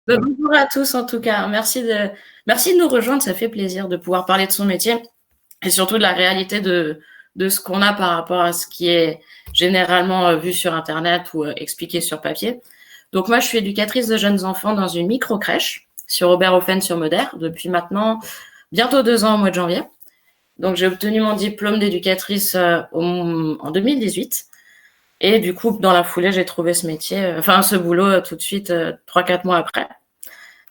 Bah, bonjour à tous en tout cas. Merci de nous rejoindre, ça fait plaisir de pouvoir parler de son métier et surtout de la réalité de ce qu'on a par rapport à ce qui est généralement vu sur Internet ou expliqué sur papier. Donc moi, je suis éducatrice de jeunes enfants dans une micro-crèche sur Oberhofen-sur-Moder depuis maintenant bientôt 2 ans au mois de janvier. Donc j'ai obtenu mon diplôme d'éducatrice en 2018. Et du coup, dans la foulée, j'ai trouvé ce métier, ce boulot tout de suite, 3-4 mois après.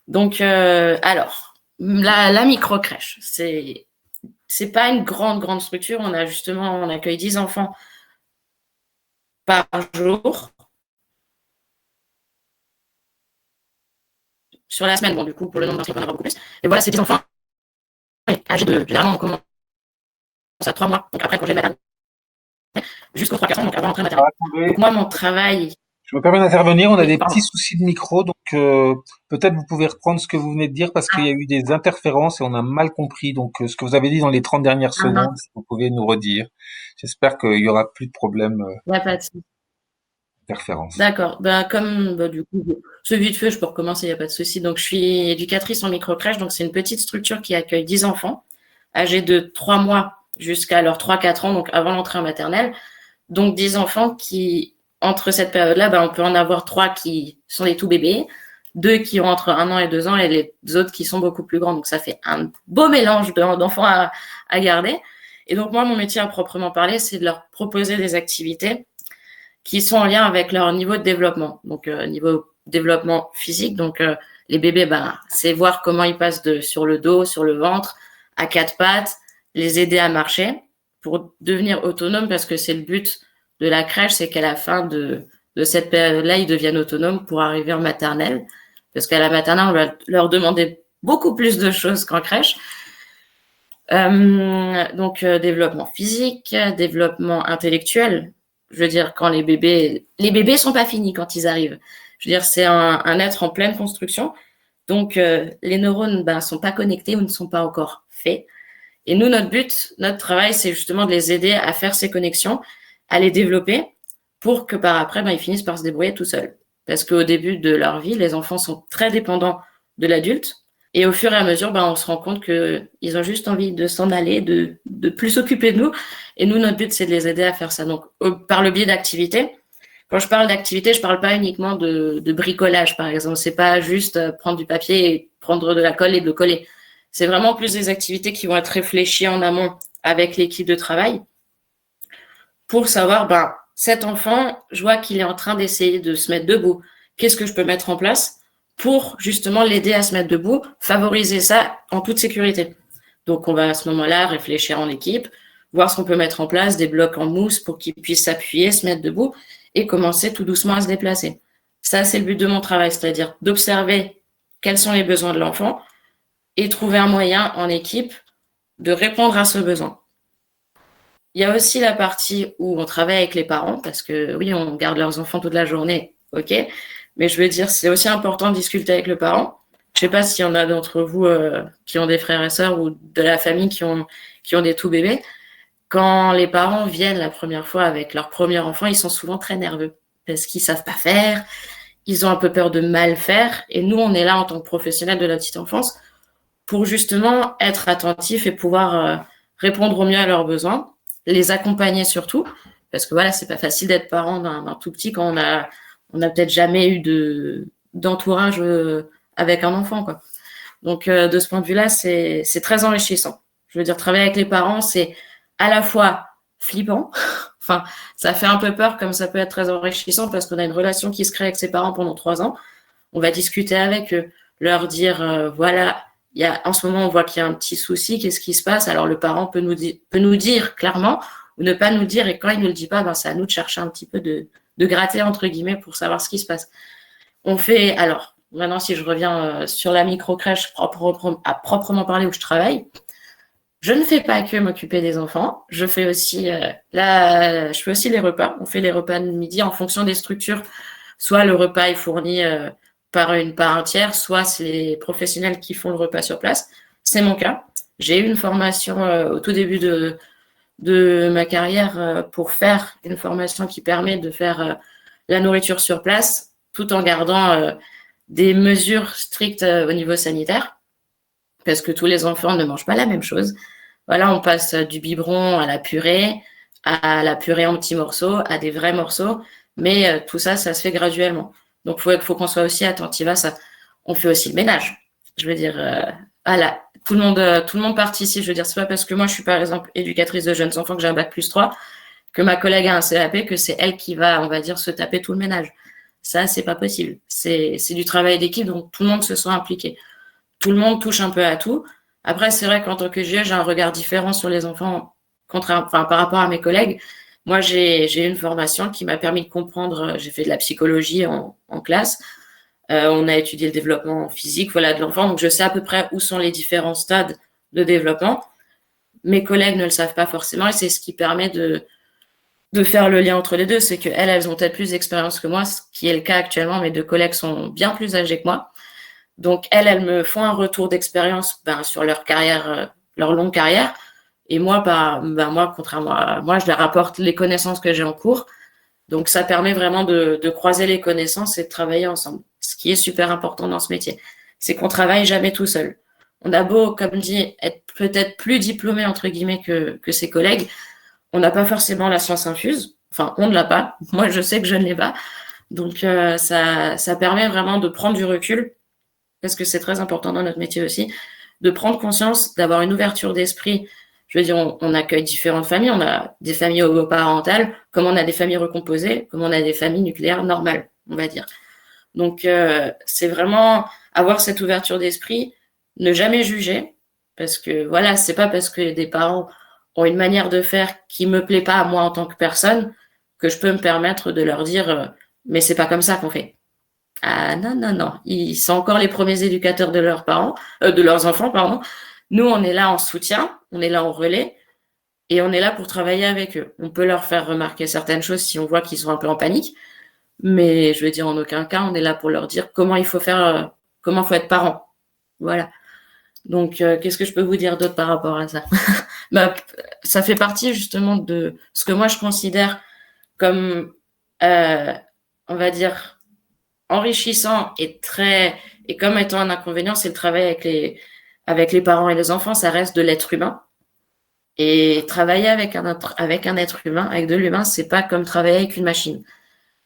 Donc, alors, la micro-crèche, c'est pas une grande structure. On accueille 10 enfants par jour sur la semaine. Bon, du coup, pour le nombre d'inscrits, on en aura beaucoup plus. Et voilà, ces 10 enfants âgés de, généralement, on commence à 3 mois, donc après congé de maternité, jusqu'aux 3-4 ans, donc avant l'entrée maternelle. Donc moi, mon travail... Je me permets d'intervenir, on a des petits Pardon. soucis de micro, donc peut-être vous pouvez reprendre ce que vous venez de dire parce qu'il y a eu des interférences et on a mal compris. Donc ce que vous avez dit dans les 30 dernières Ah secondes, mince, si vous pouvez nous redire. J'espère qu'il y aura plus de problème il n'y a pas de souci. d'interférence. D'accord. Du coup, c'est vite fait, je peux recommencer, il n'y a pas de souci. Donc, je suis éducatrice en micro-crèche. Donc, c'est une petite structure qui accueille 10 enfants âgés de 3 mois jusqu'à leurs 3-4 ans, donc avant l'entrée en maternelle. Donc, 10 enfants qui, entre cette période-là, on peut en avoir 3 qui sont des tout bébés, 2 qui ont entre 1 an et 2 ans et les autres qui sont beaucoup plus grands. Donc, ça fait un beau mélange d'enfants à garder. Et donc, moi, mon métier à proprement parler, c'est de leur proposer des activités qui sont en lien avec leur niveau de développement. Donc, niveau développement physique, donc les bébés, c'est voir comment ils passent sur le dos, sur le ventre, à 4 pattes, les aider à marcher pour devenir autonomes, parce que c'est le but de la crèche, c'est qu'à la fin de cette période-là, ils deviennent autonomes pour arriver en maternelle, parce qu'à la maternelle, on va leur demander beaucoup plus de choses qu'en crèche. Développement physique, développement intellectuel. Je veux dire, quand les bébés sont pas finis quand ils arrivent. Je veux dire, c'est un être en pleine construction. Donc, les neurones, sont pas connectés ou ne sont pas encore faits. Et nous, notre but, notre travail, c'est justement de les aider à faire ces connexions, à les développer pour que par après, ils finissent par se débrouiller tout seuls. Parce qu'au début de leur vie, les enfants sont très dépendants de l'adulte. Et au fur et à mesure, on se rend compte qu'ils ont juste envie de s'en aller, de plus s'occuper de nous. Et nous, notre but, c'est de les aider à faire ça. Donc, par le biais d'activités. Quand je parle d'activités, je parle pas uniquement de bricolage, par exemple. C'est pas juste prendre du papier et prendre de la colle et de le coller. C'est vraiment plus des activités qui vont être réfléchies en amont avec l'équipe de travail pour savoir, cet enfant, je vois qu'il est en train d'essayer de se mettre debout. Qu'est-ce que je peux mettre en place pour justement l'aider à se mettre debout, favoriser ça en toute sécurité. Donc, on va à ce moment-là réfléchir en équipe, voir ce qu'on peut mettre en place, des blocs en mousse pour qu'il puisse s'appuyer, se mettre debout et commencer tout doucement à se déplacer. Ça, c'est le but de mon travail, c'est-à-dire d'observer quels sont les besoins de l'enfant et trouver un moyen en équipe de répondre à ce besoin. Il y a aussi la partie où on travaille avec les parents, parce que oui, on garde leurs enfants toute la journée, ok, mais je veux dire, c'est aussi important de discuter avec le parent. Je sais pas s'il y en a d'entre vous qui ont des frères et sœurs ou de la famille qui ont des tout bébés. Quand les parents viennent la première fois avec leur premier enfant, ils sont souvent très nerveux parce qu'ils savent pas faire, ils ont un peu peur de mal faire, et nous, on est là en tant que professionnels de la petite enfance pour justement être attentifs et pouvoir répondre au mieux à leurs besoins, les accompagner surtout, parce que voilà, c'est pas facile d'être parent d'un tout petit quand on a peut-être jamais eu d'entourage avec un enfant, quoi. Donc de ce point de vue-là, c'est très enrichissant. Je veux dire, travailler avec les parents, c'est à la fois flippant, enfin, ça fait un peu peur, comme ça peut être très enrichissant parce qu'on a une relation qui se crée avec ses parents pendant 3 ans. On va discuter avec eux, leur dire voilà, en ce moment on voit qu'il y a un petit souci, qu'est-ce qui se passe? Alors le parent peut nous dire clairement ou ne pas nous dire, et quand il ne le dit pas, c'est à nous de chercher un petit peu de gratter entre guillemets pour savoir ce qui se passe. On fait, alors maintenant si je reviens sur la micro-crèche à proprement parler où je travaille, je ne fais pas que m'occuper des enfants, je fais aussi je fais aussi les repas. On fait les repas de midi en fonction des structures. Soit le repas est fourni par une part entière, soit c'est les professionnels qui font le repas sur place. C'est mon cas. J'ai eu une formation au tout début de ma carrière pour faire une formation qui permet de faire la nourriture sur place, tout en gardant des mesures strictes au niveau sanitaire, parce que tous les enfants ne mangent pas la même chose. Voilà, on passe du biberon à la purée en petits morceaux, à des vrais morceaux, mais tout ça, ça se fait graduellement. Donc, faut qu'on soit aussi attentif à ça. On fait aussi le ménage. Je veux dire, voilà, tout le monde participe. Je veux dire, c'est pas parce que moi, je suis par exemple éducatrice de jeunes enfants que j'ai un bac+3 que ma collègue a un CAP que c'est elle qui va, on va dire, se taper tout le ménage. Ça, c'est pas possible. C'est du travail d'équipe, donc tout le monde se sent impliqué. Tout le monde touche un peu à tout. Après, c'est vrai qu'en tant que GIE, j'ai un regard différent sur les enfants par rapport à mes collègues. Moi, j'ai eu une formation qui m'a permis de comprendre, j'ai fait de la psychologie en classe. On a étudié le développement physique, voilà, de l'enfant, donc je sais à peu près où sont les différents stades de développement. Mes collègues ne le savent pas forcément et c'est ce qui permet de faire le lien entre les deux. C'est qu'elles, elles ont peut-être plus d'expérience que moi, ce qui est le cas actuellement. Mes deux collègues sont bien plus âgées que moi. Donc, elles me font un retour d'expérience sur leur carrière, leur longue carrière. Et moi, moi, contrairement à moi, je leur apporte les connaissances que j'ai en cours. Donc, ça permet vraiment de croiser les connaissances et de travailler ensemble. Ce qui est super important dans ce métier, c'est qu'on travaille jamais tout seul. On a beau, comme dit, être peut-être plus diplômé, entre guillemets, que ses collègues. On n'a pas forcément la science infuse. Enfin, on ne l'a pas. Moi, je sais que je ne l'ai pas. Donc, ça permet vraiment de prendre du recul, parce que c'est très important dans notre métier aussi, de prendre conscience, d'avoir une ouverture d'esprit. Je veux dire, on accueille différentes familles. On a des familles homoparentales, comme on a des familles recomposées, comme on a des familles nucléaires normales, on va dire. Donc, c'est vraiment avoir cette ouverture d'esprit, ne jamais juger, parce que voilà, c'est pas parce que des parents ont une manière de faire qui me plaît pas à moi en tant que personne que je peux me permettre de leur dire mais c'est pas comme ça qu'on fait. Ah non, non, non. Ils sont encore les premiers éducateurs de leurs parents, de leurs enfants, pardon. Nous, on est là en soutien, on est là en relais, et on est là pour travailler avec eux. On peut leur faire remarquer certaines choses si on voit qu'ils sont un peu en panique, mais je veux dire, en aucun cas, on est là pour leur dire comment il faut faire, comment il faut être parent. Voilà. Donc, qu'est-ce que je peux vous dire d'autre par rapport à ça? Ça fait partie justement de ce que moi je considère comme, on va dire, enrichissant et comme étant un inconvénient, c'est le travail avec les parents et les enfants. Ça reste de l'être humain. Et travailler avec un être humain, avec de l'humain, c'est pas comme travailler avec une machine.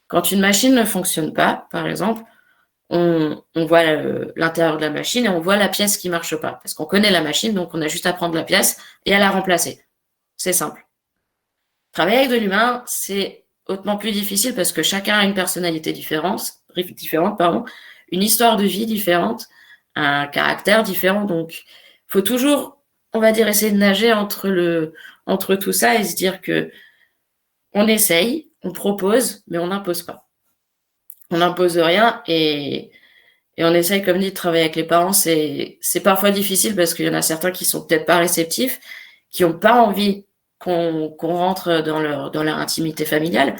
Quand une machine ne fonctionne pas, par exemple, on voit l'intérieur de la machine et on voit la pièce qui marche pas. Parce qu'on connaît la machine, donc on a juste à prendre la pièce et à la remplacer. C'est simple. Travailler avec de l'humain, c'est hautement plus difficile parce que chacun a une personnalité différente, une histoire de vie différente, un caractère différent. Donc, il faut toujours, on va dire, essayer de nager entre tout ça et se dire que on essaye, on propose, mais on n'impose pas. On n'impose rien et on essaye, comme dit, de travailler avec les parents. C'est parfois difficile parce qu'il y en a certains qui sont peut-être pas réceptifs, qui n'ont pas envie qu'on rentre dans leur intimité familiale.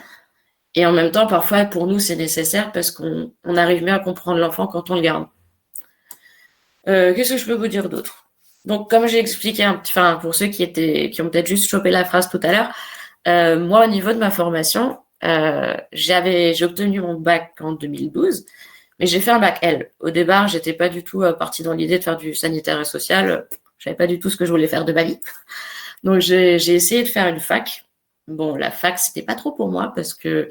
Et en même temps, parfois, pour nous, c'est nécessaire parce qu'on arrive mieux à comprendre l'enfant quand on le garde. Qu'est-ce que je peux vous dire d'autre? Donc, comme j'ai expliqué, pour ceux qui ont peut-être juste chopé la phrase tout à l'heure, moi, au niveau de ma formation, j'ai obtenu mon bac en 2012, mais j'ai fait un bac L. Au départ, j'étais pas du tout partie dans l'idée de faire du sanitaire et social. Je savais pas du tout ce que je voulais faire de ma vie. Donc, j'ai essayé de faire une fac. Bon, la fac, c'était pas trop pour moi parce que,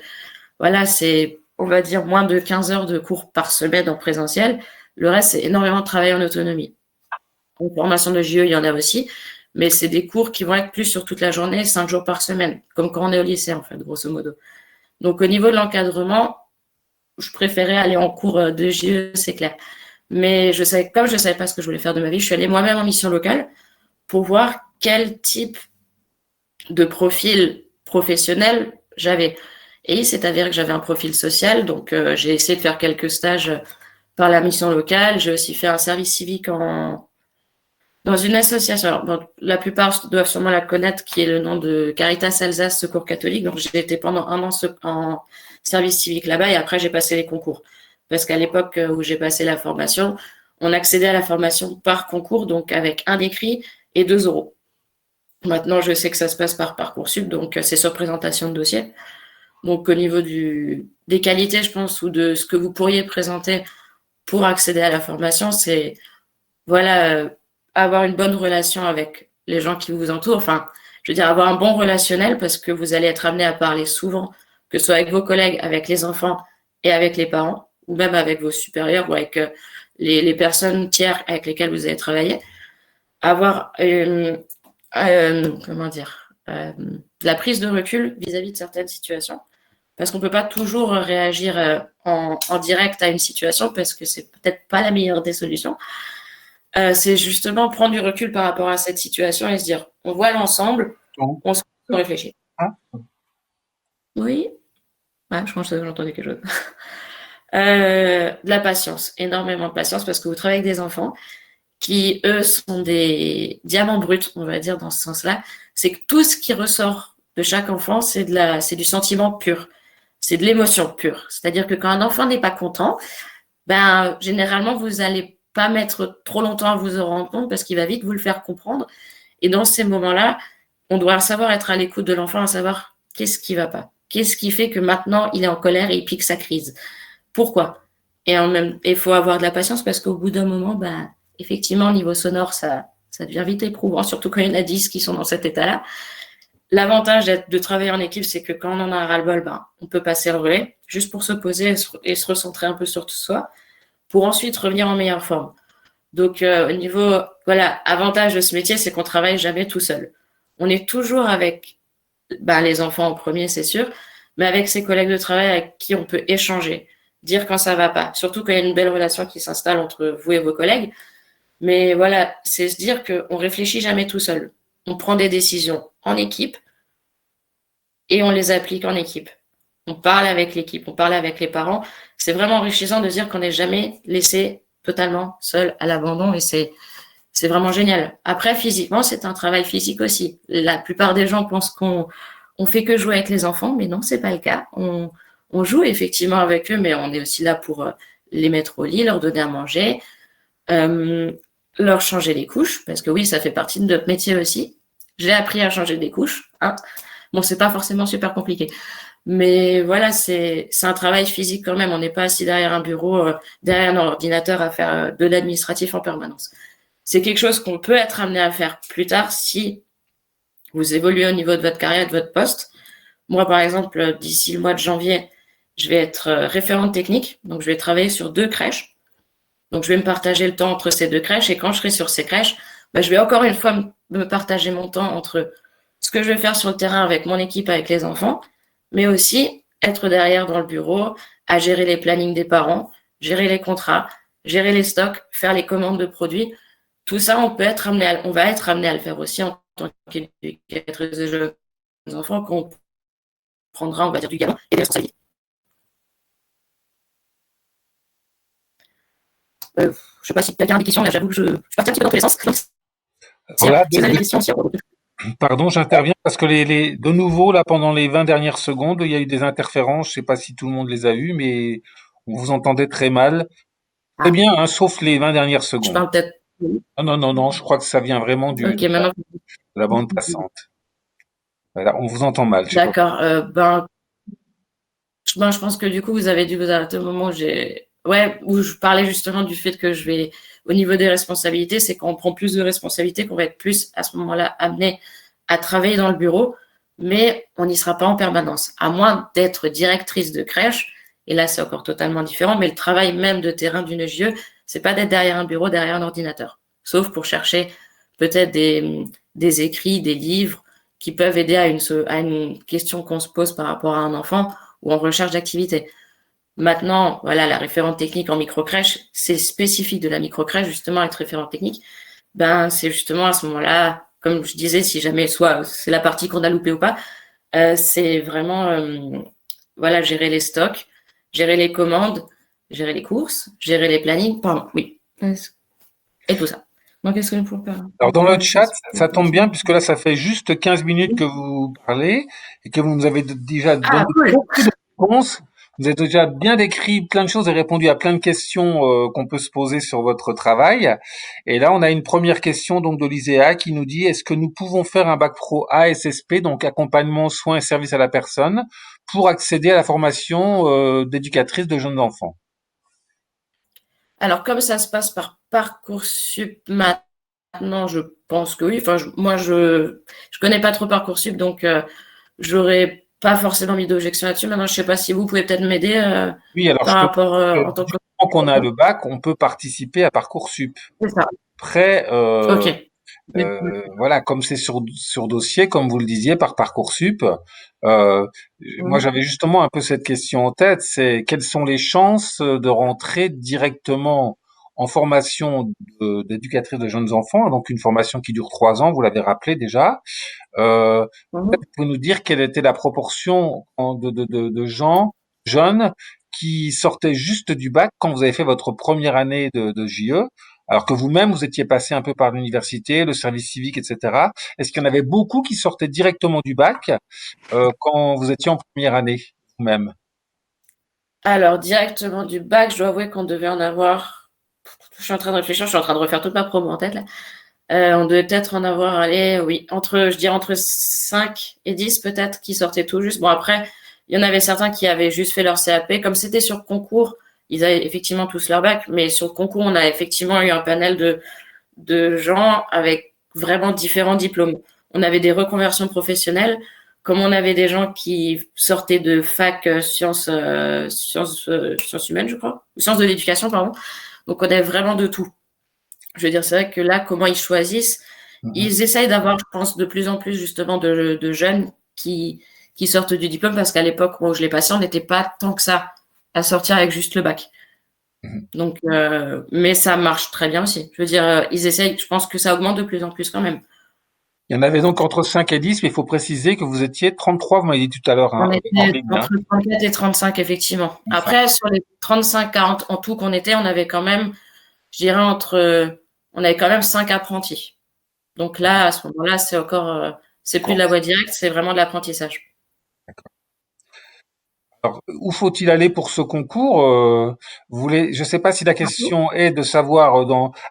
voilà, c'est, on va dire, moins de 15 heures de cours par semaine en présentiel. Le reste, c'est énormément de travail en autonomie. En formation de JE, il y en a aussi, mais c'est des cours qui vont être plus sur toute la journée, 5 jours par semaine, comme quand on est au lycée, en fait, grosso modo. Donc, au niveau de l'encadrement, je préférais aller en cours de JE, c'est clair. Mais comme je ne savais pas ce que je voulais faire de ma vie, je suis allée moi-même en mission locale pour voir quel type de profil professionnel j'avais. Et il s'est avéré que j'avais un profil social, donc j'ai essayé de faire quelques stages par la mission locale. J'ai aussi fait un service civique dans une association. Alors, bon, la plupart doivent sûrement la connaître, qui est le nom de Caritas Alsace Secours Catholique. Donc, j'ai été pendant un an en service civique là-bas et après, j'ai passé les concours. Parce qu'à l'époque où j'ai passé la formation, on accédait à la formation par concours, donc avec un écrit et 2 euros. Maintenant, je sais que ça se passe par Parcoursup, donc c'est sur présentation de dossier. Donc, au niveau des qualités, je pense, ou de ce que vous pourriez présenter pour accéder à la formation, c'est voilà, avoir une bonne relation avec les gens qui vous entourent. Enfin, je veux dire, avoir un bon relationnel parce que vous allez être amené à parler souvent, que ce soit avec vos collègues, avec les enfants et avec les parents, ou même avec vos supérieurs ou avec les personnes tiers avec lesquelles vous allez travailler. Avoir comment dire, de la prise de recul vis-à-vis de certaines situations. Parce qu'on ne peut pas toujours réagir en direct à une situation parce que c'est peut-être pas la meilleure des solutions. C'est justement prendre du recul par rapport à cette situation et se dire, on voit l'ensemble, Donc, on se réfléchit. hein, Oui, ouais, je pense que j'entendais quelque chose. De la patience, énormément de patience parce que vous travaillez avec des enfants qui, eux, sont des diamants bruts, on va dire dans ce sens-là. C'est que tout ce qui ressort de chaque enfant, c'est du sentiment pur, c'est de l'émotion pure. C'est-à-dire que quand un enfant n'est pas content, ben généralement vous allez pas mettre trop longtemps à vous en rendre compte parce qu'il va vite vous le faire comprendre. Et dans ces moments-là, on doit savoir être à l'écoute de l'enfant, à savoir qu'est-ce qui va pas, qu'est-ce qui fait que maintenant il est en colère et il pique sa crise. Pourquoi? Et il faut avoir de la patience parce qu'au bout d'un moment, ben effectivement, au niveau sonore, ça devient vite éprouvant, surtout quand il y en a 10 qui sont dans cet état-là. L'avantage de travailler en équipe, c'est que quand on en a un ras-le-bol, ben, on peut passer le relais juste pour se poser et se recentrer un peu sur tout soi, pour ensuite revenir en meilleure forme. Donc, au niveau, voilà, avantage de ce métier, c'est qu'on travaille jamais tout seul. On est toujours avec ben, les enfants en premier, c'est sûr, mais avec ses collègues de travail avec qui on peut échanger, dire quand ça va pas, surtout quand il y a une belle relation qui s'installe entre vous et vos collègues. Mais voilà, c'est se dire qu'on réfléchit jamais tout seul. On prend des décisions en équipe et on les applique en équipe. On parle avec l'équipe, on parle avec les parents. C'est vraiment enrichissant de dire qu'on n'est jamais laissé totalement seul à l'abandon et c'est vraiment génial. Après, physiquement, c'est un travail physique aussi. La plupart des gens pensent qu'on fait que jouer avec les enfants, mais non, c'est pas le cas. On joue effectivement avec eux, mais on est aussi là pour les mettre au lit, leur donner à manger, euh, leur changer les couches, parce que oui, ça fait partie de notre métier aussi. J'ai appris à changer des couches. Hein. Bon, c'est pas forcément super compliqué. Mais voilà, c'est un travail physique quand même. On n'est pas assis derrière un bureau, derrière un ordinateur à faire de l'administratif en permanence. C'est quelque chose qu'on peut être amené à faire plus tard si vous évoluez au niveau de votre carrière, de votre poste. Moi, par exemple, d'ici le mois de janvier, je vais être référente technique. Donc, je vais travailler sur 2 crèches. Donc, je vais me partager le temps entre ces 2 crèches. Et quand je serai sur ces crèches, bah, je vais encore une fois me partager mon temps entre ce que je vais faire sur le terrain avec mon équipe, avec les enfants, mais aussi être derrière dans le bureau, à gérer les plannings des parents, gérer les contrats, gérer les stocks, faire les commandes de produits. Tout ça, on va être amené à le faire aussi en tant qu'éducatrice de jeunes enfants, qu'on prendra, on va dire, du gamin et des responsabilités. Je ne sais pas si quelqu'un a des questions, là j'avoue que je suis partie un petit peu dans tous les sens. voilà, Si vous avez des questions, pardon, j'interviens parce que de nouveau, là, pendant les 20 dernières secondes, il y a eu des interférences. Je sais pas si tout le monde les a vues, mais on vous entendait très mal. Très bien, hein, sauf les 20 dernières je secondes. parle peut-être. Non, non, non, non, je crois que ça vient vraiment Ok, maintenant. de la bande passante. Voilà, on vous entend mal, je sais pas. D'accord. Je pense que du coup, vous avez dû vous arrêter au moment où je parlais justement du fait que au niveau des responsabilités, c'est quand on prend plus de responsabilités, qu'on va être plus à ce moment-là amené à travailler dans le bureau, mais on n'y sera pas en permanence, à moins d'être directrice de crèche. Et là, c'est encore totalement différent. Mais le travail même de terrain d'une GIE, c'est pas d'être derrière un bureau, derrière un ordinateur, sauf pour chercher peut-être des écrits, des livres qui peuvent aider à une question qu'on se pose par rapport à un enfant ou en recherche d'activité. Maintenant, voilà, la référente technique en microcrèche, c'est spécifique de la microcrèche, justement, être référente technique. Ben, c'est justement à ce moment-là, comme je disais, si jamais soit c'est la partie qu'on a loupée ou pas, c'est vraiment, voilà, gérer les stocks, gérer les commandes, gérer les courses, gérer les plannings, pardon, oui, et tout ça. Donc, est-ce que nous pouvons faire Alors, dans le chat, ça tombe bien puisque là, ça fait juste 15 minutes que vous parlez et que vous nous avez déjà Ah, donné cool. beaucoup de réponses. Vous avez déjà bien décrit plein de choses et répondu à plein de questions qu'on peut se poser sur votre travail. Et là, on a une première question donc de l'ISEA qui nous dit est-ce que nous pouvons faire un bac pro ASSP, donc accompagnement, soins et services à la personne, pour accéder à la formation d'éducatrice de jeunes enfants? Alors, comme ça se passe par Parcoursup maintenant, je pense que oui. Enfin, moi, je connais pas trop Parcoursup, donc j'aurais pas forcément mis d'objection là-dessus. Maintenant, je sais pas si vous pouvez peut-être m'aider Oui, alors je par peux rapport en tant du que... moment qu'on a le bac, on peut participer à Parcoursup. C'est ça. Après, Ok. voilà, comme c'est sur dossier, comme vous le disiez, par Parcoursup, euh, moi Mhm. j'avais justement un peu cette question en tête, c'est quelles sont les chances de rentrer directement en formation d'éducatrice de jeunes enfants, donc une formation qui dure 3 ans, vous l'avez rappelé déjà. Mhm. Peut-être vous nous dire quelle était la proportion de gens jeunes qui sortaient juste du bac quand vous avez fait votre première année de JE, alors que vous-même vous étiez passé un peu par l'université, le service civique, etc. Est-ce qu'il y en avait beaucoup qui sortaient directement du bac quand vous étiez en première année vous-même? Alors, directement du bac, je dois avouer qu'on devait en avoir. Je suis en train de réfléchir, je suis en train de refaire toute ma promo en tête là. On devait peut-être en avoir, allez, oui, je dirais entre 5 et 10 peut-être qui sortaient tout juste. Bon, après, il y en avait certains qui avaient juste fait leur CAP. Comme c'était sur concours, ils avaient effectivement tous leur bac, mais sur le concours, on a effectivement eu un panel de gens avec vraiment différents diplômes. On avait des reconversions professionnelles, comme on avait des gens qui sortaient de fac sciences humaines, je crois, ou sciences de l'éducation, pardon. Donc on avait vraiment de tout. Je veux dire, c'est vrai que là, comment ils choisissent, Mhm. ils essayent d'avoir, je pense, de plus en plus justement de jeunes qui sortent du diplôme, parce qu'à l'époque où je l'ai passé, on n'était pas tant que ça à sortir avec juste le bac. Mhm. Donc, mais ça marche très bien aussi. Je veux dire, ils essayent, je pense que ça augmente de plus en plus quand même. Il y en avait donc entre 5 et 10, mais il faut préciser que vous étiez 33, vous m'avez dit tout à l'heure, hein, On en était ligne, hein. entre 34 et 35, effectivement. Enfin, Après, sur les 35-40 en tout qu'on était, on avait quand même, je dirais, on avait quand même 5 apprentis. Donc là, à ce moment-là, c'est encore, c'est plus de d'accord. la voie directe, c'est vraiment de l'apprentissage. Alors, où faut-il aller pour ce concours? Je ne sais pas si la question est de savoir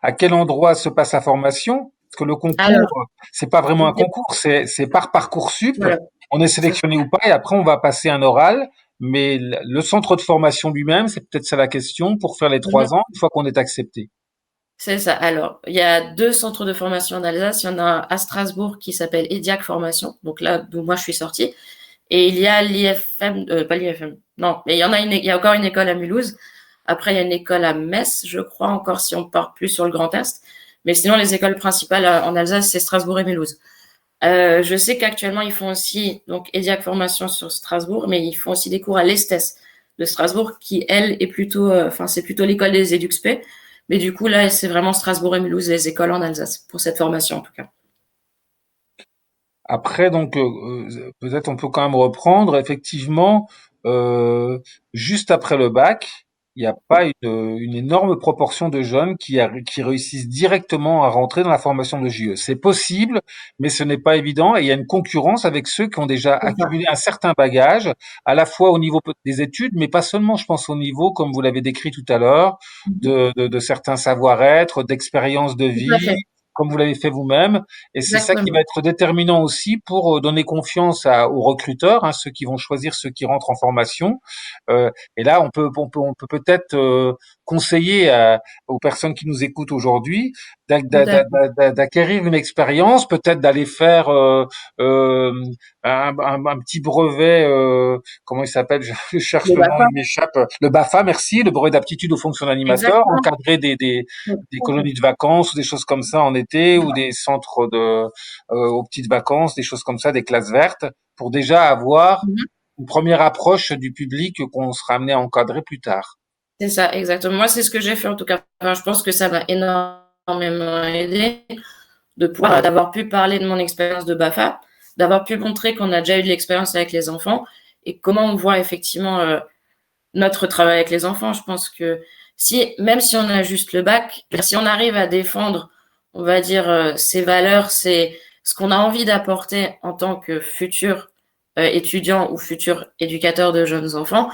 à quel endroit se passe la formation, parce que le Alors, concours, c'est pas vraiment un concours, c'est par Parcoursup. voilà, On est c'est ça. sélectionné ou pas, et après on va passer un oral. Mais le centre de formation lui-même, c'est peut-être ça la question, pour faire les Mhm. 3 ans, une fois qu'on est accepté. C'est ça. Alors, il y a deux centres de formation en Alsace. Il y en a un à Strasbourg qui s'appelle EDIAC Formation, donc là d'où moi je suis sortie. Et il y a l'IFM, pas l'IFM, non, mais il y a encore une école à Mulhouse. Après, il y a une école à Metz, je crois, encore si on part plus sur le Grand Est. Mais sinon, les écoles principales en Alsace, c'est Strasbourg et Mulhouse. Je sais qu'actuellement, ils font aussi donc EDIAC Formation sur Strasbourg, mais ils font aussi des cours à l'ESTES de Strasbourg, qui, elle, est plutôt, enfin, c'est plutôt l'école des EduxP. Mais du coup, là, c'est vraiment Strasbourg et Mulhouse, les écoles en Alsace, pour cette formation, en tout cas. Après, donc, peut-être on peut quand même reprendre. Effectivement, juste après le bac, il n'y a pas une énorme proportion de jeunes qui réussissent directement à rentrer dans la formation de JE. C'est possible, mais ce n'est pas évident. Et il y a une concurrence avec ceux qui ont déjà C'est ça. accumulé un certain bagage, à la fois au niveau des études, mais pas seulement, je pense, au niveau, comme vous l'avez décrit tout à l'heure, de certains savoir-être, d'expériences de Tout à vie, fait. comme vous l'avez fait vous-même. Et c'est ça qui va Exactement. être déterminant aussi pour donner confiance aux recruteurs, hein, ceux qui vont choisir ceux qui rentrent en formation. Et là, on peut peut-être conseiller aux personnes qui nous écoutent aujourd'hui Tout à fait. d'acquérir une expérience, peut-être d'aller faire euh, un petit brevet, comment il s'appelle? Je cherche Le le nom, BAFA. il m'échappe. Le BAFA, merci, le brevet d'aptitude aux fonctions d'animateur, Exactement. encadrer des colonies de vacances ou des choses comme ça en été ou des centres aux petites vacances, des choses comme ça, des classes vertes, pour déjà avoir Mhm. une première approche du public qu'on sera amené à encadrer plus tard. C'est ça, exactement. Moi, c'est ce que j'ai fait en tout cas. Enfin, je pense que ça m'a énormément aidé d'avoir pu parler de mon expérience de BAFA, d'avoir pu montrer qu'on a déjà eu de l'expérience avec les enfants et comment on voit effectivement notre travail avec les enfants. Je pense que même si on a juste le bac, si on arrive à défendre, on va dire, ces valeurs, c'est ce qu'on a envie d'apporter en tant que futur étudiant ou futur éducateur de jeunes enfants,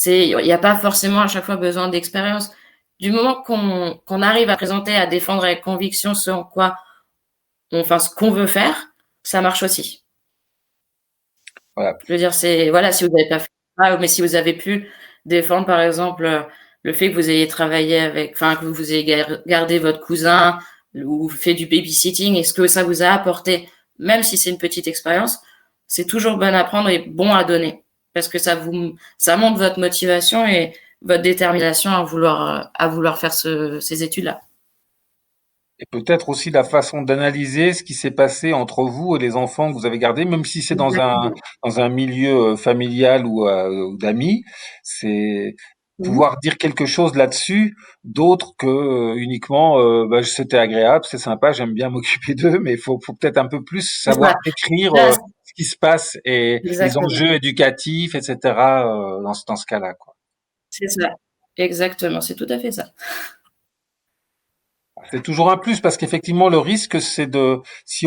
il n'y a pas forcément à chaque fois besoin d'expérience. Du moment qu'on arrive à présenter, à défendre avec conviction ce en quoi enfin, ce qu'on veut faire, ça marche aussi. Voilà. Je veux dire, c'est, voilà, si vous n'avez pas fait ça, mais si vous avez pu défendre, par exemple, le fait que vous ayez travaillé avec, enfin, que vous ayez gardé votre cousin ou fait du babysitting, est-ce que ça vous a apporté, même si c'est une petite expérience, c'est toujours bon à prendre et bon à donner. Parce que ça montre votre motivation et votre détermination à vouloir faire ces études-là. Et peut-être aussi la façon d'analyser ce qui s'est passé entre vous et les enfants que vous avez gardés, même si c'est Exactement. dans un milieu familial ou d'amis, c'est Mhm. pouvoir dire quelque chose là-dessus, d'autre que uniquement bah, c'était agréable, c'est sympa, j'aime bien m'occuper d'eux, mais faut peut-être un peu plus C'est savoir ça. décrire Là, ce qui se passe et les exactement. enjeux éducatifs, etc. Dans ce cas-là, quoi. C'est ça. Exactement. C'est tout à fait ça. C'est toujours un plus parce qu'effectivement le risque c'est de si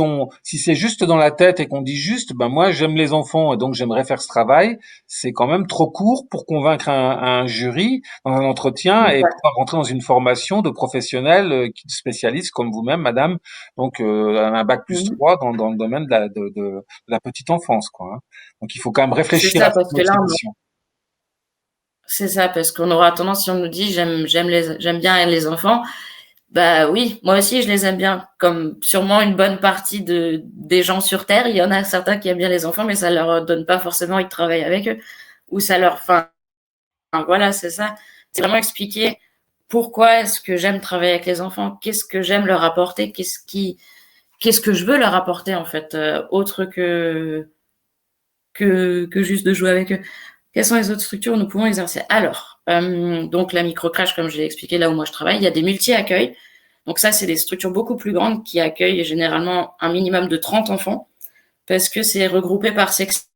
c'est juste dans la tête et qu'on dit juste ben moi j'aime les enfants et donc j'aimerais faire ce travail, c'est quand même trop court pour convaincre un jury dans un entretien et pouvoir rentrer dans une formation de professionnels qui spécialistes comme vous-même madame, donc un bac plus Mhm. 3 dans le domaine de la petite enfance quoi, hein. Donc il faut quand même C'est réfléchir à ça, cette parce que là, motivation. c'est ça, parce qu'on aura tendance, si on nous dit j'aime bien les enfants, bah oui, moi aussi je les aime bien, comme sûrement une bonne partie des gens sur Terre. Il y en a certains qui aiment bien les enfants, mais ça leur donne pas forcément envie de travailler avec eux, ou ça leur, enfin, voilà, c'est ça. C'est vraiment expliquer pourquoi est-ce que j'aime travailler avec les enfants, qu'est-ce que j'aime leur apporter, qu'est-ce que je veux leur apporter en fait, autre que juste de jouer avec eux. Quelles sont les autres structures où nous pouvons exercer? Alors, donc la microcrèche, comme je l'ai expliqué là où moi je travaille, il y a des multi-accueils. Donc ça, c'est des structures beaucoup plus grandes qui accueillent généralement un minimum de 30 enfants parce que c'est regroupé par section.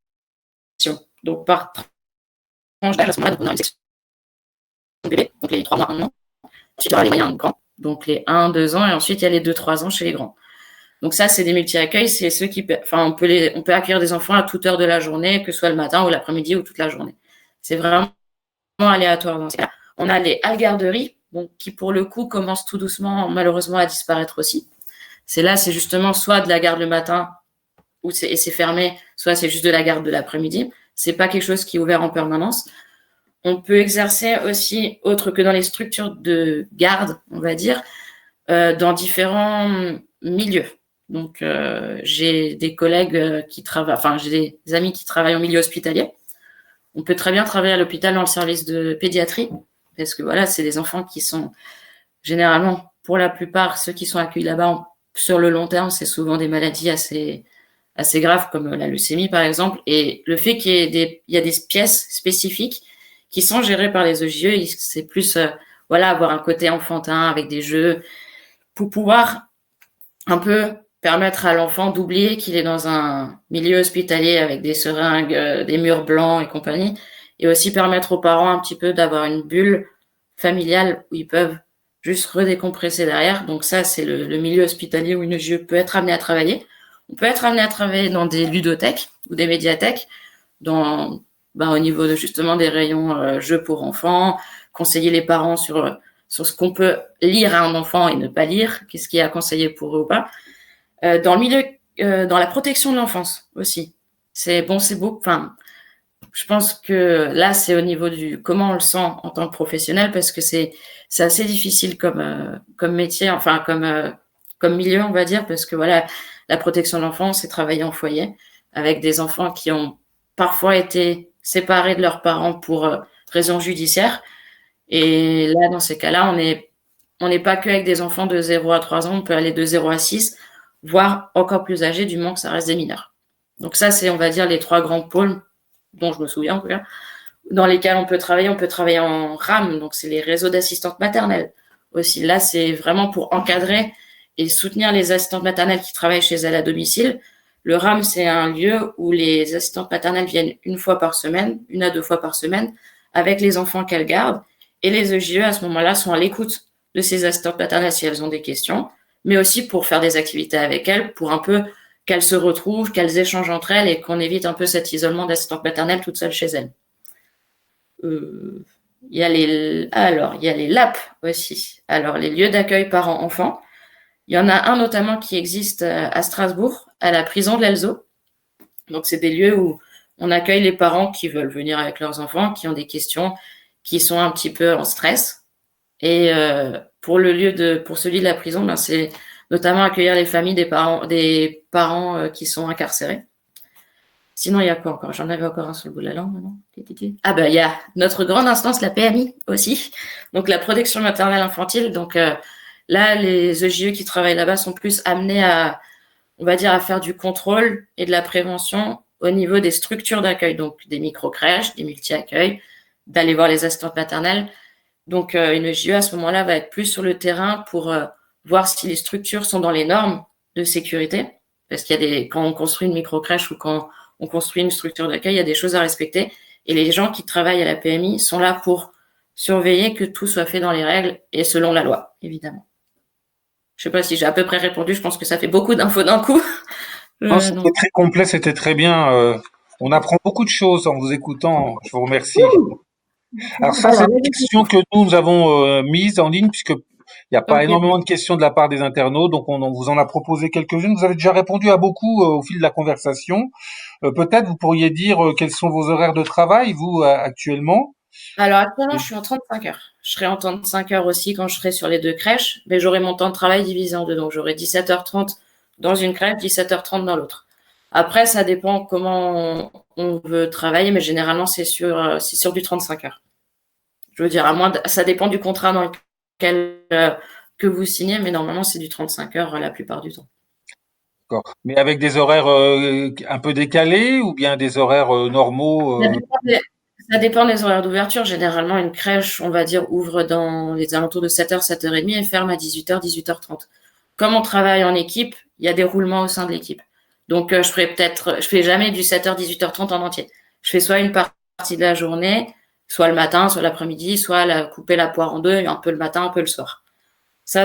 Donc par tranche d'âge, à ce moment-là, on a une section de bébés, donc les 3 mois, 1 an. Ensuite, il y aura les moyens grands, donc les 1, 2 ans, et ensuite il y a les 2, 3 ans chez les grands. Donc ça, c'est des multi-accueils, c'est ceux qui, enfin, on peut accueillir des enfants à toute heure de la journée, que ce soit le matin ou l'après-midi ou toute la journée. C'est vraiment aléatoire dans ce cas. On a les halles-garderies, donc, qui pour le coup commencent tout doucement, malheureusement, à disparaître aussi. C'est justement soit de la garde le matin et c'est fermé, soit c'est juste de la garde de l'après-midi. C'est pas quelque chose qui est ouvert en permanence. On peut exercer aussi, autre que dans les structures de garde, on va dire, dans différents milieux. Donc, j'ai des collègues qui travaillent, enfin, j'ai des amis qui travaillent en milieu hospitalier. On peut très bien travailler à l'hôpital dans le service de pédiatrie, parce que voilà, c'est des enfants qui sont généralement, pour la plupart, ceux qui sont accueillis là-bas sur le long terme, c'est souvent des maladies assez graves, comme la leucémie par exemple. Et le fait il y a des pièces spécifiques qui sont gérées par les EJE, c'est plus voilà, avoir un côté enfantin avec des jeux pour pouvoir un peu permettre à l'enfant d'oublier qu'il est dans un milieu hospitalier avec des seringues, des murs blancs et compagnie, et aussi permettre aux parents un petit peu d'avoir une bulle familiale où ils peuvent juste redécompresser derrière. Donc ça, c'est le milieu hospitalier où une JE peut être amenée à travailler. On peut être amené à travailler dans des ludothèques ou des médiathèques, au niveau justement des rayons jeux pour enfants, conseiller les parents sur ce qu'on peut lire à un enfant et ne pas lire, qu'est-ce qui est à conseiller pour eux ou pas. Dans le milieu, dans la protection de l'enfance aussi. C'est bon, c'est beau. Enfin, je pense que là, c'est au niveau du comment on le sent en tant que professionnel parce que c'est assez difficile comme métier, enfin comme milieu, on va dire, parce que voilà, la protection de l'enfance, c'est travailler en foyer avec des enfants qui ont parfois été séparés de leurs parents pour raisons judiciaires. Et là, dans ces cas-là, on n'est pas que avec des enfants de 0 à 3 ans, on peut aller de 0 à 6, voire encore plus âgés, du moment que ça reste des mineurs. Donc ça, c'est, on va dire, les 3 grands pôles dont je me souviens, en tout cas, dans lesquels on peut travailler. On peut travailler en RAM, donc c'est les réseaux d'assistantes maternelles aussi. Là, c'est vraiment pour encadrer et soutenir les assistantes maternelles qui travaillent chez elles à domicile. Le RAM, c'est un lieu où les assistantes maternelles viennent 1 fois par semaine, 1 à 2 fois par semaine, avec les enfants qu'elles gardent. Et les EJE, à ce moment-là, sont à l'écoute de ces assistantes maternelles si elles ont des questions, mais aussi pour faire des activités avec elles, pour un peu qu'elles se retrouvent, qu'elles échangent entre elles et qu'on évite un peu cet isolement d'assistante maternelle toute seule chez elles. Euh, il y a les LAP aussi. Alors, les lieux d'accueil parents-enfants. Il y en a un notamment qui existe à Strasbourg, à la prison de l'Elzo. Donc, c'est des lieux où on accueille les parents qui veulent venir avec leurs enfants, qui ont des questions, qui sont un petit peu en stress. Et pour celui de la prison, ben, c'est notamment accueillir les familles des parents qui sont incarcérés. Sinon, il y a quoi encore? J'en avais encore un sur le bout de la langue, non? Ah ben, il y a notre grande instance, la PMI aussi, donc la protection maternelle infantile. Donc là, les EJE qui travaillent là-bas sont plus amenés à, on va dire, à faire du contrôle et de la prévention au niveau des structures d'accueil, donc des micro-crèches, des multi-accueils, d'aller voir les assistantes maternelles. Donc une EJE à ce moment-là va être plus sur le terrain pour voir si les structures sont dans les normes de sécurité, parce qu'il y a quand on construit une micro-crèche ou quand on construit une structure d'accueil, il y a des choses à respecter. Et les gens qui travaillent à la PMI sont là pour surveiller que tout soit fait dans les règles et selon la loi, évidemment. Je ne sais pas si j'ai à peu près répondu. Je pense que ça fait beaucoup d'infos d'un coup. Non, c'était très complet, c'était très bien. On apprend beaucoup de choses en vous écoutant. Je vous remercie. Alors ça, c'est une question que nous avons mise en ligne puisque il n'y a pas énormément de questions de la part des internautes, donc on vous en a proposé quelques-unes. Vous avez déjà répondu à beaucoup au fil de la conversation. Peut-être vous pourriez dire quels sont vos horaires de travail, vous, actuellement? Alors actuellement, je suis en 35 heures. Je serai en 35 heures aussi quand je serai sur les 2 crèches, mais j'aurai mon temps de travail divisé en 2. Donc j'aurai 17h30 dans une crèche, 17h30 dans l'autre. Après, ça dépend comment on veut travailler, mais généralement, c'est sur du 35 heures. Je veux dire, ça dépend du contrat dans lequel que vous signez, mais normalement, c'est du 35 heures la plupart du temps. D'accord. Mais avec des horaires un peu décalés ou bien des horaires normaux Ça dépend des horaires d'ouverture. Généralement, une crèche, on va dire, ouvre dans les alentours de 7h, 7h30 et ferme à 18h, 18h30. Comme on travaille en équipe, il y a des roulements au sein de l'équipe. Donc, je fais jamais du 7h, 18h30 en entier. Je fais soit une partie de la journée, soit le matin, soit l'après-midi, soit couper la poire en deux, un peu le matin, un peu le soir. Ça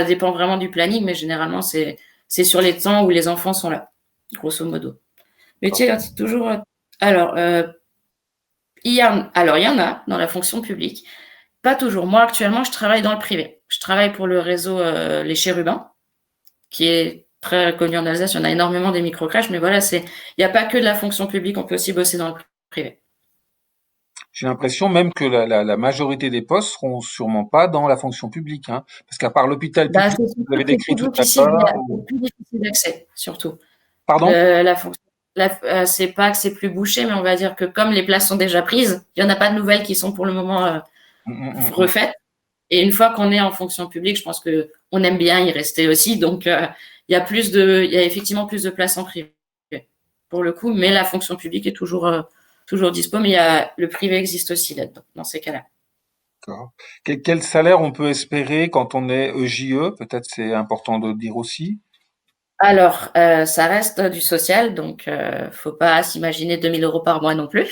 dépend vraiment du planning, mais généralement, c'est sur les temps où les enfants sont là, grosso modo. Mais tu sais, c'est toujours. Alors, il y en a dans la fonction publique, pas toujours. Moi, actuellement, je travaille dans le privé. Je travaille pour le réseau Les Chérubins, qui est très connu en Alsace. Il y en a énormément des micro-crèches, mais voilà, il n'y a pas que de la fonction publique, on peut aussi bosser dans le privé. J'ai l'impression même que la majorité des postes seront sûrement pas dans la fonction publique, hein, parce qu'à part l'hôpital Bah, public, c'est vous avez surtout décrit tout à l'heure. plus difficile d'accès, surtout. Pardon? La fonction, c'est pas que c'est plus bouché, mais on va dire que comme les places sont déjà prises, il n'y en a pas de nouvelles qui sont pour le moment refaites. Et une fois qu'on est en fonction publique, je pense que on aime bien y rester aussi. Donc, il y a effectivement plus de places en privé pour le coup, mais la fonction publique est toujours dispo. Mais le privé existe aussi là-dedans, dans ces cas-là. D'accord. Quel salaire on peut espérer quand on est EJE? Peut-être c'est important de le dire aussi. Alors, ça reste du social, donc faut pas s'imaginer 2000 euros par mois non plus.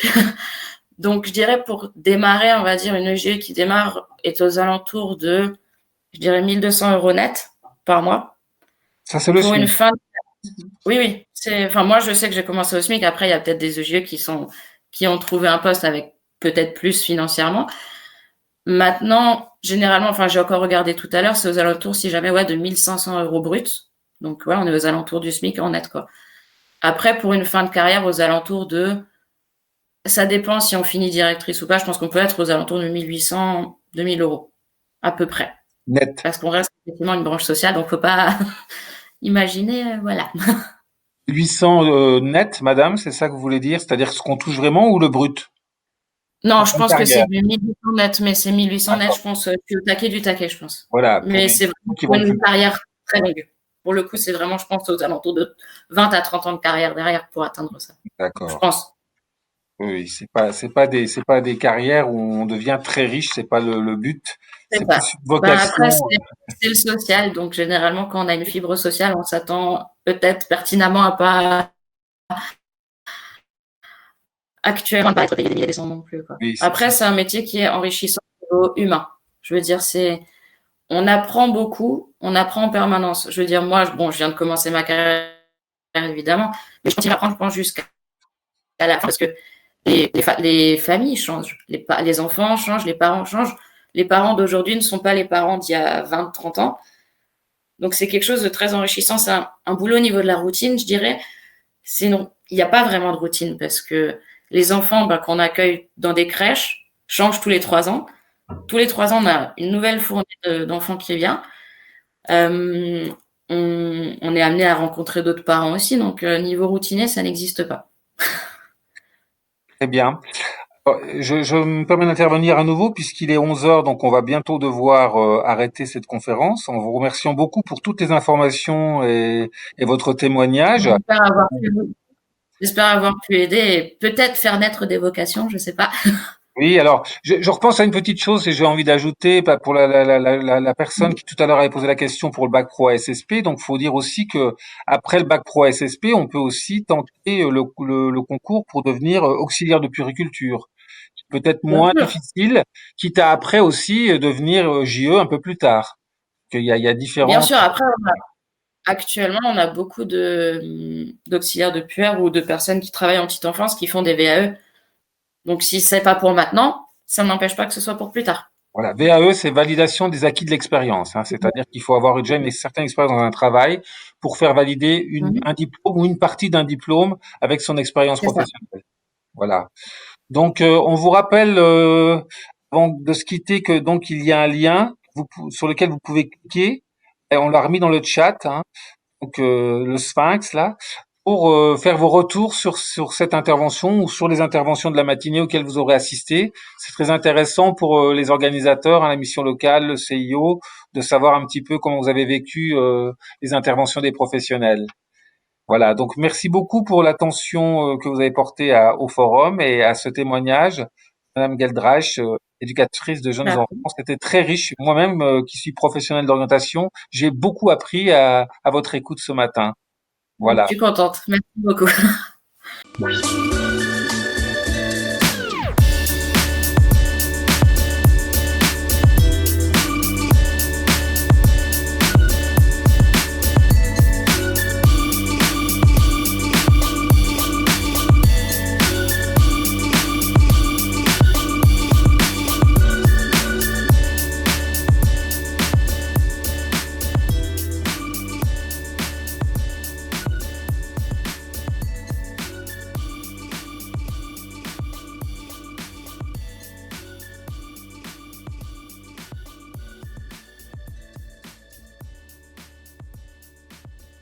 Donc, je dirais pour démarrer, on va dire une EGE qui démarre est aux alentours de, je dirais 1200 euros net par mois. Ça, c'est le Pour une SMIC. fin, oui. Moi, je sais que j'ai commencé au SMIC. Après, il y a peut-être des EGE qui ont trouvé un poste avec peut-être plus financièrement. Maintenant, généralement, j'ai encore regardé tout à l'heure, c'est aux alentours, si jamais, de 1500 euros bruts. Donc, on est aux alentours du SMIC en net, quoi. Après, pour une fin de carrière, aux alentours ça dépend si on finit directrice ou pas. Je pense qu'on peut être aux alentours de 1800, 2000 euros, à peu près. Net. Parce qu'on reste effectivement une branche sociale, donc faut pas imaginer, voilà. 800 net, madame, c'est ça que vous voulez dire? C'est-à-dire ce qu'on touche vraiment ou le brut? En Non, je fin de pense que c'est carrière. du 1800 net, mais c'est 1800 net, D'accord. je pense, puis au taquet du taquet, je pense. Voilà, pour Mais les c'est gens vraiment qui pour vont une plus. carrière très longue. Pour le coup, c'est vraiment, je pense, aux alentours de 20 à 30 ans de carrière derrière pour atteindre ça. Je D'accord. pense. Oui, c'est pas des carrières où on devient très riche, c'est pas le but. C'est C'est ça. plus une Après, vocation. c'est le social, donc généralement, quand on a une fibre sociale, on s'attend peut-être pertinemment à pas actuellement pas être payé des milliers des cents non plus, quoi. Oui, Après, c'est un métier qui est enrichissant au niveau humain. Je veux dire, on apprend beaucoup, on apprend en permanence. Je veux dire, moi, je viens de commencer ma carrière, évidemment, mais je continue à apprendre, je pense, jusqu'à la fin, parce que les familles changent, les enfants changent, les parents changent. Les parents d'aujourd'hui ne sont pas les parents d'il y a 20, 30 ans. Donc, c'est quelque chose de très enrichissant. C'est un boulot au niveau de la routine, je dirais. Sinon, il n'y a pas vraiment de routine parce que les enfants qu'on accueille dans des crèches, change tous les 3 ans. Tous les 3 ans, on a une nouvelle fournée d'enfants qui vient. Euh, on est amené à rencontrer d'autres parents aussi, donc niveau routinier, ça n'existe pas. Très bien. Je me permets d'intervenir à nouveau puisqu'il est 11 heures, donc on va bientôt devoir arrêter cette conférence. En vous remerciant beaucoup pour toutes les informations et votre témoignage. J'espère avoir pu, j'espère avoir pu aider et peut-être faire naître des vocations, je sais pas. Oui, alors je repense à une petite chose et j'ai envie d'ajouter pour la personne qui tout à l'heure avait posé la question pour le bac pro ASSP. Donc, faut dire aussi que après le bac pro ASSP, on peut aussi tenter le concours pour devenir auxiliaire de puériculture. Peut-être Bien moins sûr. difficile, quitte à après aussi devenir JE un peu plus tard. Il y a Bien différentes. sûr, après, actuellement, on a beaucoup d'auxiliaires de puère ou de personnes qui travaillent en petite enfance qui font des VAE. Donc, si c'est pas pour maintenant, ça n'empêche pas que ce soit pour plus tard. Voilà, VAE, c'est validation des acquis de l'expérience, hein. C'est-à-dire qu'il faut avoir déjà une certaine expérience dans un travail pour faire valider Mhm. un diplôme ou une partie d'un diplôme avec son expérience C'est ça. professionnelle. Voilà. Donc, on vous rappelle avant de se quitter que donc il y a un lien sur lequel vous pouvez cliquer. Et on l'a remis dans le chat, hein. Donc, le Sphinx là, pour faire vos retours sur cette intervention ou sur les interventions de la matinée auxquelles vous aurez assisté. C'est très intéressant pour les organisateurs, hein, la mission locale, le CIO, de savoir un petit peu comment vous avez vécu les interventions des professionnels. Voilà, donc merci beaucoup pour l'attention que vous avez portée au forum et à ce témoignage. Madame Geldrach, éducatrice de jeunes enfants, c'était très riche. Moi-même, qui suis professionnel d'orientation, j'ai beaucoup appris à votre écoute ce matin. Je Voilà. suis contente. Merci beaucoup.